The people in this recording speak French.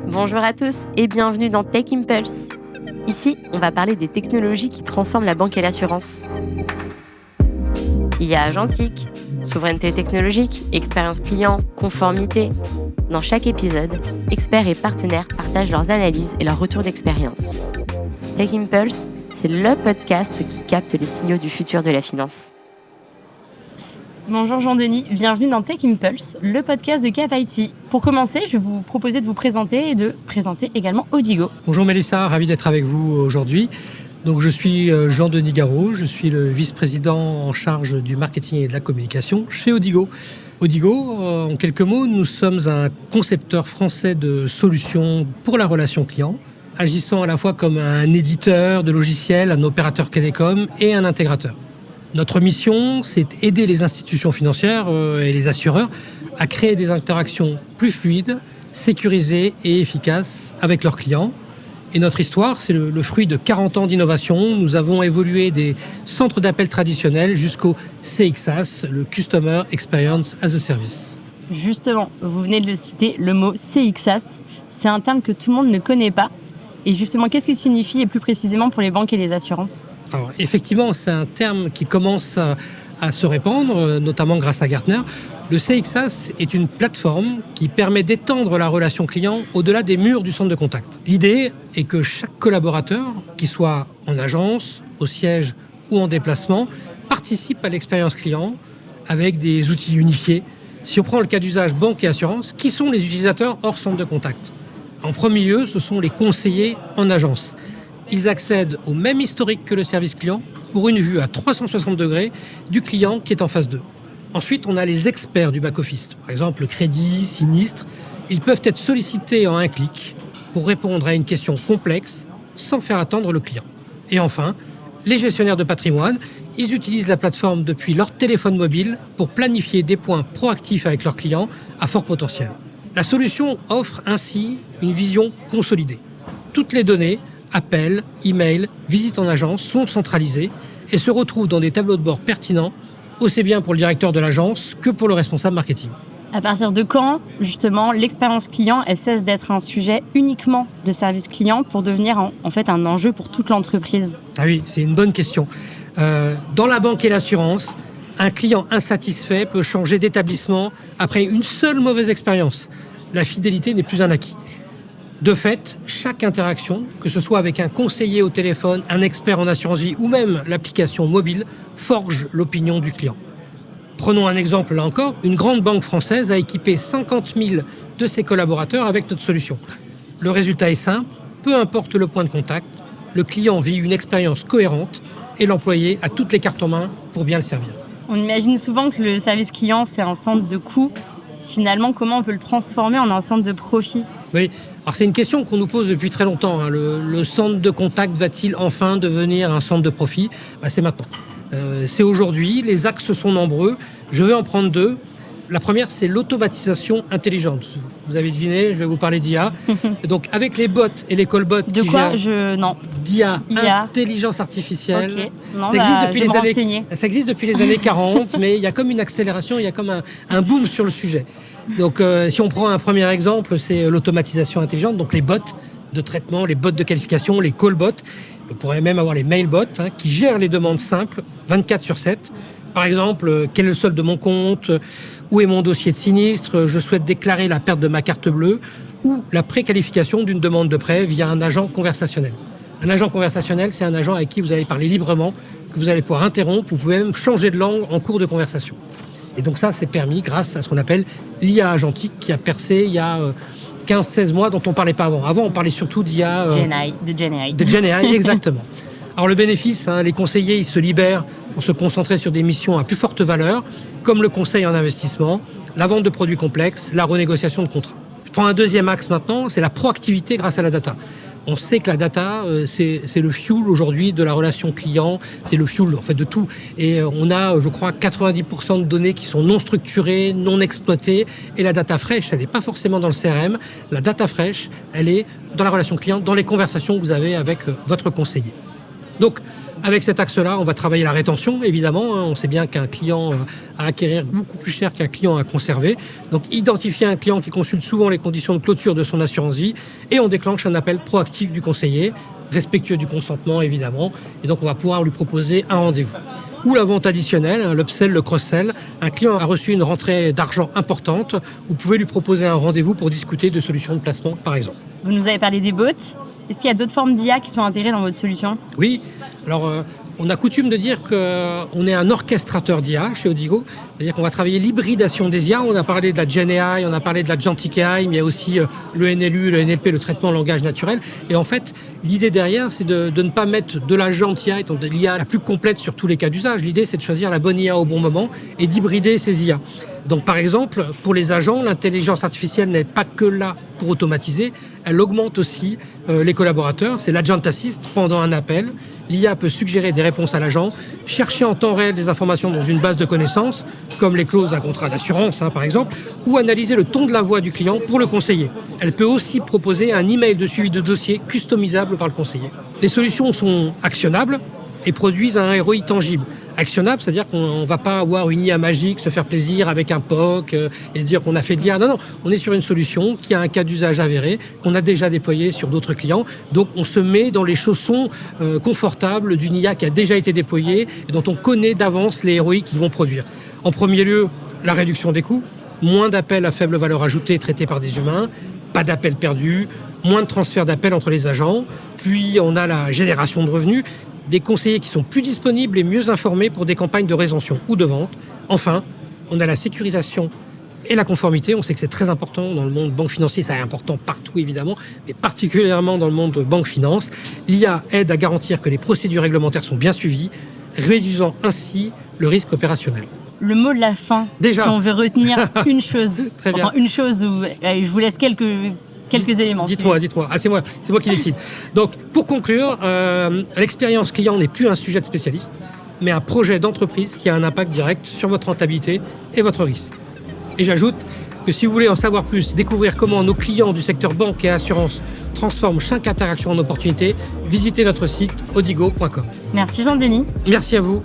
Bonjour à tous et bienvenue dans Tech Impulse. Ici, on va parler des technologies qui transforment la banque et l'assurance. IA agentique, souveraineté technologique, expérience client, conformité. Dans chaque épisode, experts et partenaires partagent leurs analyses et leurs retours d'expérience. Tech Impulse, c'est le podcast qui capte les signaux du futur de la finance. Bonjour Jean-Denis, bienvenue dans Tech Impulse, le podcast de Cap IT. Pour commencer, je vais vous proposer de vous présenter et de présenter également Odigo. Bonjour Mélissa, ravi d'être avec vous aujourd'hui. Donc, je suis Jean-Denis Garot, je suis le vice-président en charge du marketing et de la communication chez Odigo. Odigo, en quelques mots, nous sommes un concepteur français de solutions pour la relation client, agissant à la fois comme un éditeur de logiciels, un opérateur télécom et un intégrateur. Notre mission, c'est aider les institutions financières et les assureurs à créer des interactions plus fluides, sécurisées et efficaces avec leurs clients. Et notre histoire, c'est le fruit de 40 ans d'innovation. Nous avons évolué des centres d'appel traditionnels jusqu'au CXaaS, le Customer Experience as a Service. Justement, vous venez de le citer, le mot CXaaS, c'est un terme que tout le monde ne connaît pas. Et justement, qu'est-ce qu'il signifie et plus précisément pour les banques et les assurances ? Alors, effectivement, c'est un terme qui commence à se répandre, notamment grâce à Gartner. Le CXaaS est une plateforme qui permet d'étendre la relation client au-delà des murs du centre de contact. L'idée est que chaque collaborateur, qu'il soit en agence, au siège ou en déplacement, participe à l'expérience client avec des outils unifiés. Si on prend le cas d'usage banque et assurance, qui sont les utilisateurs hors centre de contact ? En premier lieu, ce sont les conseillers en agence. Ils accèdent au même historique que le service client pour une vue à 360 degrés du client qui est en face d'eux. Ensuite, on a les experts du back-office. Par exemple, le crédit, sinistre. Ils peuvent être sollicités en un clic pour répondre à une question complexe sans faire attendre le client. Et enfin, les gestionnaires de patrimoine, ils utilisent la plateforme depuis leur téléphone mobile pour planifier des points proactifs avec leurs clients à fort potentiel. La solution offre ainsi une vision consolidée. Toutes les données, appels, emails, visites en agence sont centralisées et se retrouvent dans des tableaux de bord pertinents, aussi bien pour le directeur de l'agence que pour le responsable marketing. À partir de quand, justement, l'expérience client elle cesse d'être un sujet uniquement de service client pour devenir en fait un enjeu pour toute l'entreprise ? Ah oui, c'est une bonne question. Dans la banque et l'assurance, un client insatisfait peut changer d'établissement après une seule mauvaise expérience. La fidélité n'est plus un acquis. De fait, chaque interaction, que ce soit avec un conseiller au téléphone, un expert en assurance vie ou même l'application mobile, forge l'opinion du client. Prenons un exemple là encore. Une grande banque française a équipé 50 000 de ses collaborateurs avec notre solution. Le résultat est simple, peu importe le point de contact, le client vit une expérience cohérente et l'employé a toutes les cartes en main pour bien le servir. On imagine souvent que le service client, c'est un centre de coût. Finalement, comment on peut le transformer en un centre de profit ? Oui, alors c'est une question qu'on nous pose depuis très longtemps. Le centre de contact va-t-il enfin devenir un centre de profit ? C'est maintenant. C'est aujourd'hui, les axes sont nombreux. Je vais en prendre deux. La première, c'est l'automatisation intelligente. Vous avez deviné, je vais vous parler d'IA. Donc, avec les bots et les callbots de quoi non. d'IA, intelligence artificielle. Okay. Non, ça existe depuis les années 40, mais il y a comme une accélération, il y a comme un boom sur le sujet. Donc, si on prend un premier exemple, c'est l'automatisation intelligente, donc les bots de traitement, les bots de qualification, les callbots. On pourrait même avoir les mailbots qui gèrent les demandes simples 24/7. Par exemple, quel est le solde de mon compte ? Où est mon dossier de sinistre ? Je souhaite déclarer la perte de ma carte bleue. Ou la préqualification d'une demande de prêt via un agent conversationnel. Un agent conversationnel, c'est un agent avec qui vous allez parler librement, que vous allez pouvoir interrompre. Vous pouvez même changer de langue en cours de conversation. Et donc ça, c'est permis grâce à ce qu'on appelle l'IA agentique qui a percé il y a 15-16 mois dont on ne parlait pas avant. Avant, on parlait surtout d'IA... De GenAI. De GenAI, exactement. Alors le bénéfice, les conseillers, ils se libèrent pour se concentrer sur des missions à plus forte valeur, comme le conseil en investissement, la vente de produits complexes, la renégociation de contrats. Je prends un deuxième axe maintenant, c'est la proactivité grâce à la data. On sait que la data, c'est le fuel aujourd'hui de la relation client, c'est le fuel en fait de tout. Et on a, je crois, 90% de données qui sont non structurées, non exploitées. Et la data fraîche, elle n'est pas forcément dans le CRM. La data fraîche, elle est dans la relation client, dans les conversations que vous avez avec votre conseiller. Donc, Avec cet axe-là, on va travailler la rétention, évidemment. On sait bien qu'un client à acquérir beaucoup plus cher qu'un client à conserver. Donc, identifier un client qui consulte souvent les conditions de clôture de son assurance vie et on déclenche un appel proactif du conseiller, respectueux du consentement, évidemment. Et donc, on va pouvoir lui proposer un rendez-vous. Ou la vente additionnelle, l'upsell, le cross-sell. Un client a reçu une rentrée d'argent importante. Vous pouvez lui proposer un rendez-vous pour discuter de solutions de placement, par exemple. Vous nous avez parlé des bots. Est-ce qu'il y a d'autres formes d'IA qui sont intégrées dans votre solution ? Oui. Alors, on a coutume de dire qu'on est un orchestrateur d'IA chez Odigo. C'est-à-dire qu'on va travailler l'hybridation des IA. On a parlé de la Gen AI, on a parlé de la Gentic AI, mais il y a aussi le NLU, le NLP, le traitement en langage naturel. Et en fait, l'idée derrière, c'est de ne pas mettre de la Gent IA, de l'IA la plus complète sur tous les cas d'usage. L'idée, c'est de choisir la bonne IA au bon moment et d'hybrider ces IA. Donc, par exemple, pour les agents, l'intelligence artificielle n'est pas que là pour automatiser. Elle augmente aussi les collaborateurs. C'est l'Agent Assist pendant un appel. L'IA peut suggérer des réponses à l'agent, chercher en temps réel des informations dans une base de connaissances, comme les clauses d'un contrat d'assurance, par exemple, ou analyser le ton de la voix du client pour le conseiller. Elle peut aussi proposer un email de suivi de dossier customisable par le conseiller. Les solutions sont actionnables et produisent un ROI tangible. Actionnable, c'est-à-dire qu'on ne va pas avoir une IA magique, se faire plaisir avec un POC et se dire qu'on a fait de l'IA. Non, on est sur une solution qui a un cas d'usage avéré, qu'on a déjà déployé sur d'autres clients. Donc, on se met dans les chaussons confortables d'une IA qui a déjà été déployée et dont on connaît d'avance les ROI qu'ils vont produire. En premier lieu, la réduction des coûts, moins d'appels à faible valeur ajoutée traités par des humains, pas d'appels perdus, moins de transferts d'appels entre les agents. Puis, on a la génération de revenus, des conseillers qui sont plus disponibles et mieux informés pour des campagnes de rétention ou de vente. Enfin, on a la sécurisation et la conformité. On sait que c'est très important dans le monde banque financier, ça est important partout évidemment, mais particulièrement dans le monde banque finance. L'IA aide à garantir que les procédures réglementaires sont bien suivies, réduisant ainsi le risque opérationnel. Le mot de la fin, déjà, si on veut retenir une chose, très bien. Enfin une chose, je vous laisse quelques éléments. Dites-moi. Ah, c'est moi qui décide. Donc, pour conclure, l'expérience client n'est plus un sujet de spécialiste, mais un projet d'entreprise qui a un impact direct sur votre rentabilité et votre risque. Et j'ajoute que si vous voulez en savoir plus, découvrir comment nos clients du secteur banque et assurance transforment chaque interaction en opportunité, visitez notre site odigo.com. Merci Jean-Denis. Merci à vous.